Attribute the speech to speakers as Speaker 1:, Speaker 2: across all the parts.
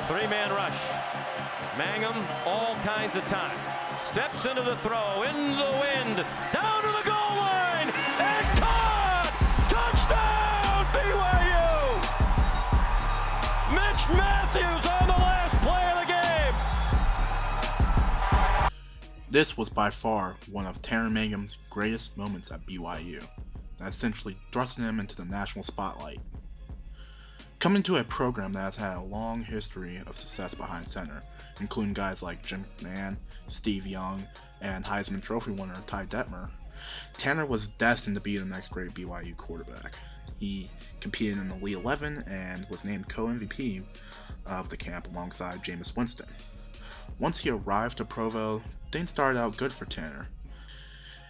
Speaker 1: Three-man rush. Mangum, all kinds of time. Steps into the throw, in the wind, down to the goal line, and caught! Touchdown, BYU! Mitch Matthews on the last play of the game!
Speaker 2: This was by far one of Tanner Mangum's greatest moments at BYU, that essentially thrust him into the national spotlight. Coming to a program that has had a long history of success behind center, including guys like Jim McMahon, Steve Young, and Heisman Trophy winner Ty Detmer, Tanner was destined to be the next great BYU quarterback. He competed in the Elite 11 and was named co-MVP of the camp alongside Jameis Winston. Once he arrived to Provo, things started out good for Tanner.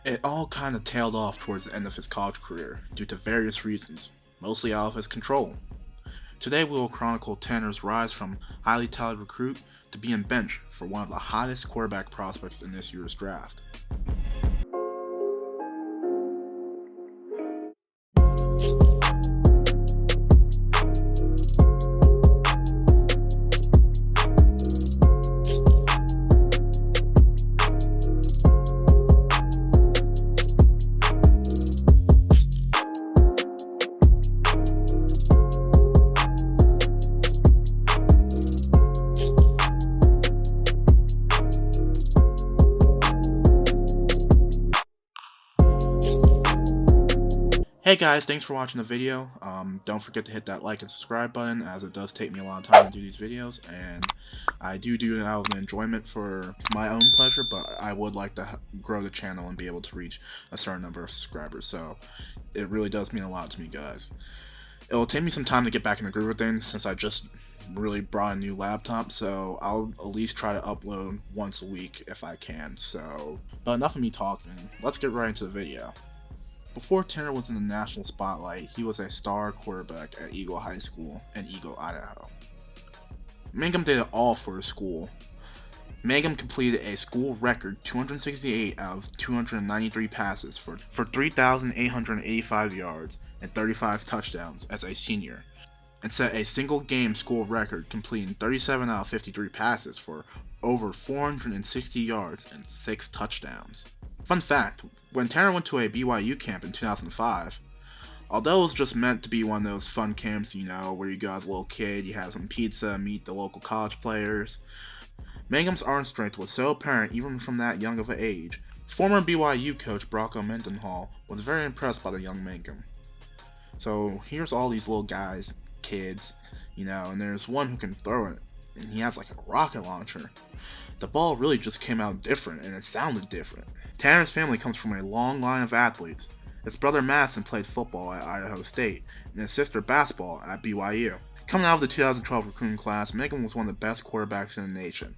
Speaker 2: It all kind of tailed off towards the end of his college career due to various reasons, mostly out of his control. Today we will chronicle Tanner's rise from highly touted recruit to being benched for one of the hottest quarterback prospects in this year's draft. Hey guys, thanks for watching the video. Don't forget to hit that like and subscribe button, as it does take me a lot of time to do these videos, and I do it out of enjoyment for my own pleasure, but I would like to grow the channel and be able to reach a certain number of subscribers, so it really does mean a lot to me, guys. It will take me some time to get back in the groove of things since I just really brought a new laptop, so I'll at least try to upload once a week if I can. But enough of me talking, let's get right into the video. Before Tanner was in the national spotlight, he was a star quarterback at Eagle High School in Eagle, Idaho. Mangum did it all for his school. Mangum completed a school record 268 out of 293 passes for 3,885 yards and 35 touchdowns as a senior, and set a single game school record completing 37 out of 53 passes for over 460 yards and 6 touchdowns. Fun fact, when Tanner went to a BYU camp in 2005, although it was just meant to be one of those fun camps, you know, where you go as a little kid, you have some pizza, meet the local college players, Mangum's arm strength was so apparent even from that young of an age. Former BYU coach Brock Mendenhall was very impressed by the young Mangum. So here's all these little guys, kids, you know, and there's one who can throw it, and he has like a rocket launcher. The ball really just came out different, and it sounded different. Tanner's family comes from a long line of athletes. His brother Madison played football at Idaho State, and his sister basketball at BYU. Coming out of the 2012 recruiting class, Mangum was one of the best quarterbacks in the nation,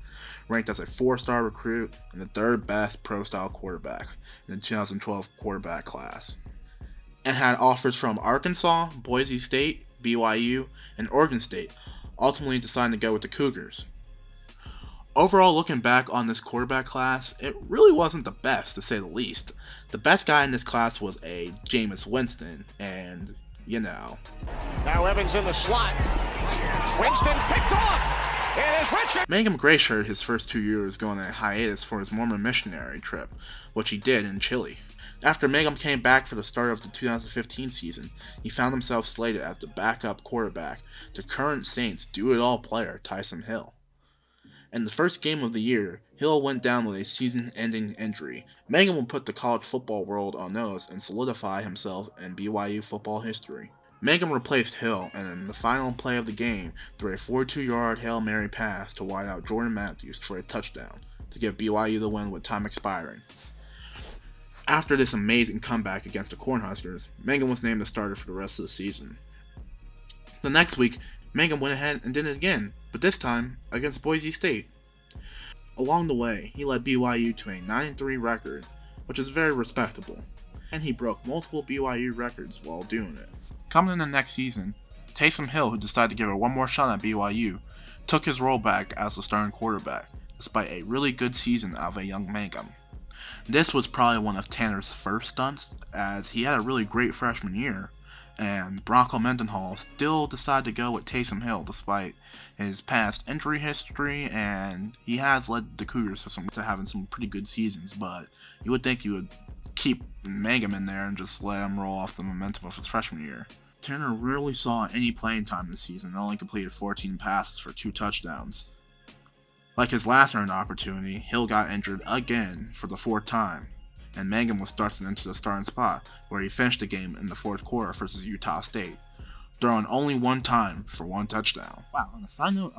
Speaker 2: ranked as a 4-star recruit and the 3rd best pro-style quarterback in the 2012 quarterback class, and had offers from Arkansas, Boise State, BYU, and Oregon State, ultimately deciding to go with the Cougars. Overall, looking back on this quarterback class, it really wasn't the best, to say the least. The best guy in this class was a Jameis Winston, and, you know.
Speaker 3: Now Evans in the slot. Winston picked off! It is Richard!
Speaker 2: Mangum graced his first 2 years going on a hiatus for his Mormon missionary trip, which he did in Chile. After Mangum came back for the start of the 2015 season, he found himself slated as the backup quarterback to current Saints do-it-all player Taysom Hill. In the first game of the year, Hill went down with a season-ending injury. Mangum would put the college football world on notice and solidify himself in BYU football history. Mangum replaced Hill, and in the final play of the game, threw a 42-yard Hail Mary pass to wideout Jordan Matthews for a touchdown, to give BYU the win with time expiring. After this amazing comeback against the Cornhuskers, Mangum was named the starter for the rest of the season. The next week, Mangum went ahead and did it again, but this time against Boise State. Along the way, he led BYU to a 9-3 record, which is very respectable, and he broke multiple BYU records while doing it. Coming in the next season, Taysom Hill, who decided to give it one more shot at BYU, took his role back as the starting quarterback, despite a really good season out of a young Mangum. This was probably one of Tanner's first stunts, as he had a really great freshman year, And Bronco Mendenhall still decided to go with Taysom Hill despite his past injury history, and he has led the Cougars to having some pretty good seasons, but you would think you would keep Mangum in there and just let him roll off the momentum of his freshman year. Tanner rarely saw any playing time this season and only completed 14 passes for 2 touchdowns. Like his last earned opportunity, Hill got injured again for the 4th time, and Mangum was thrust into the starting spot, where he finished the game in the 4th quarter versus Utah State, throwing only 1 time for 1 touchdown. Wow, on a side note,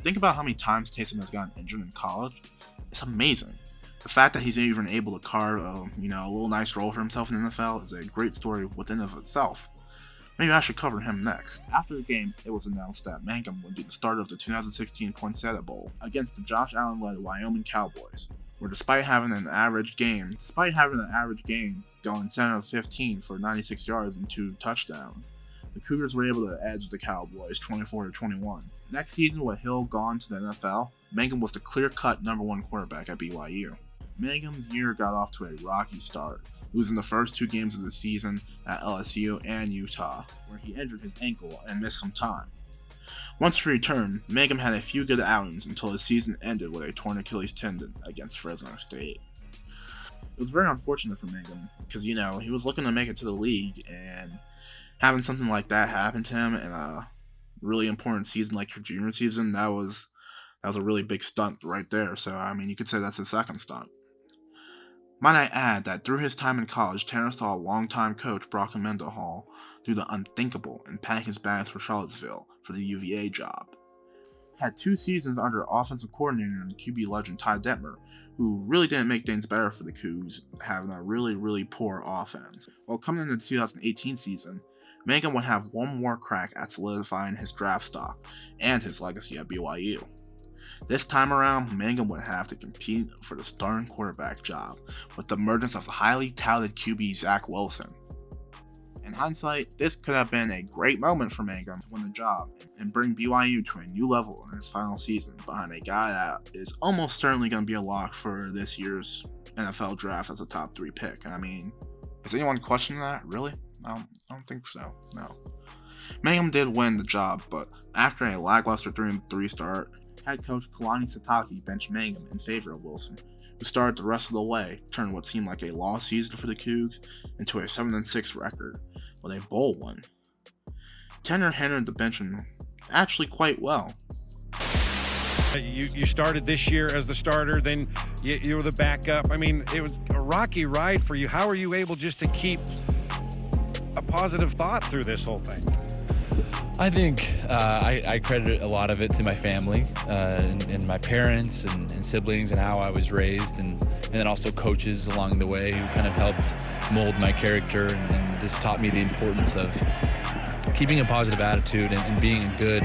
Speaker 2: think about how many times Taysom has gotten injured in college. It's amazing. The fact that he's even able to carve a little nice role for himself in the NFL is a great story within of itself. Maybe I should cover him next. After the game, it was announced that Mangum would be the starter of the 2016 Poinsettia Bowl against the Josh Allen-led Wyoming Cowboys, where despite having an average game going 7 of 15 for 96 yards and 2 touchdowns, the Cougars were able to edge the Cowboys 24-21. Next season, with Hill gone to the NFL, Mangum was the clear-cut #1 quarterback at BYU. Mangum's year got off to a rocky start, losing the first 2 games of the season at LSU and Utah, where he injured his ankle and missed some time. Once he returned, Mangum had a few good outings until his season ended with a torn Achilles tendon against Fresno State. It was very unfortunate for Mangum because, he was looking to make it to the league, and having something like that happen to him in a really important season like your junior season, that was a really big stunt right there. So, you could say that's his second stunt. Might I add that through his time in college, Tanner saw longtime coach Bronco Mendenhall do the unthinkable and pack his bags for Charlottesville for the UVA job. Had 2 seasons under offensive coordinator and QB legend Ty Detmer, who really didn't make things better for the Cougs, having a really, really poor offense. While coming into the 2018 season, Mangum would have one more crack at solidifying his draft stock and his legacy at BYU. This time around, Mangum would have to compete for the starting quarterback job with the emergence of highly touted QB Zach Wilson. In hindsight, this could have been a great moment for Mangum to win the job and bring BYU to a new level in his final season behind a guy that is almost certainly going to be a lock for this year's NFL draft as a top 3 pick. Is anyone questioning that? Really? I don't think so, no. Mangum did win the job, but after a lackluster 3-3 start, head coach Kalani Sitake benched Mangum in favor of Wilson, who started the rest of the way, turned what seemed like a lost season for the Cougs into a 7-6 record with a bowl win. Tanner handled the benching actually quite well.
Speaker 4: You started this year as the starter, then you were the backup. It was a rocky ride for you. How are you able just to keep a positive thought through this whole thing?
Speaker 5: I think I credit a lot of it to my family and my parents and siblings and how I was raised, and then also coaches along the way who kind of helped mold my character and just taught me the importance of keeping a positive attitude and being a good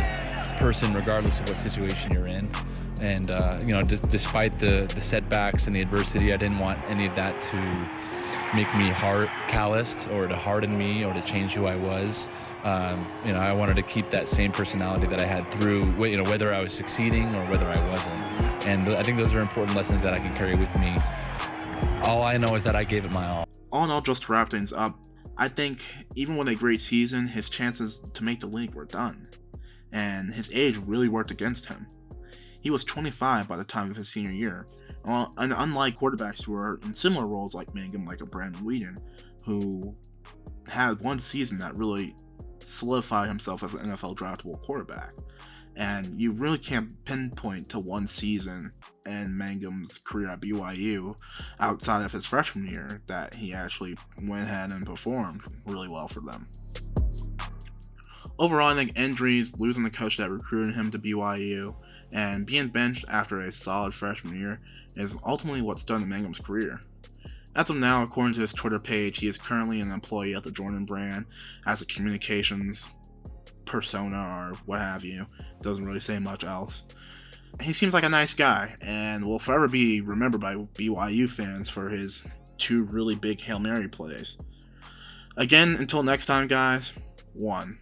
Speaker 5: person regardless of what situation you're in. And despite the setbacks and the adversity, I didn't want any of that to make me calloused or to harden me or to change who I was. I wanted to keep that same personality that I had through, whether I was succeeding or whether I wasn't. And I think those are important lessons that I can carry with me. All I know is that I gave it my all.
Speaker 2: All in all, just to wrap things up, I think even with a great season, his chances to make the league were done. And his age really worked against him. He was 25 by the time of his senior year. And unlike quarterbacks who are in similar roles like Mangum, like a Brandon Weeden, who had one season that really solidified himself as an NFL draftable quarterback. And you really can't pinpoint to one season in Mangum's career at BYU outside of his freshman year that he actually went ahead and performed really well for them. Overall, I think injuries, losing the coach that recruited him to BYU, and being benched after a solid freshman year is ultimately what's done to Mangum's career. As of now, according to his Twitter page, he is currently an employee at the Jordan brand as a communications persona or what have you. Doesn't really say much else. He seems like a nice guy and will forever be remembered by BYU fans for his 2 really big Hail Mary plays. Again, until next time, guys, 1.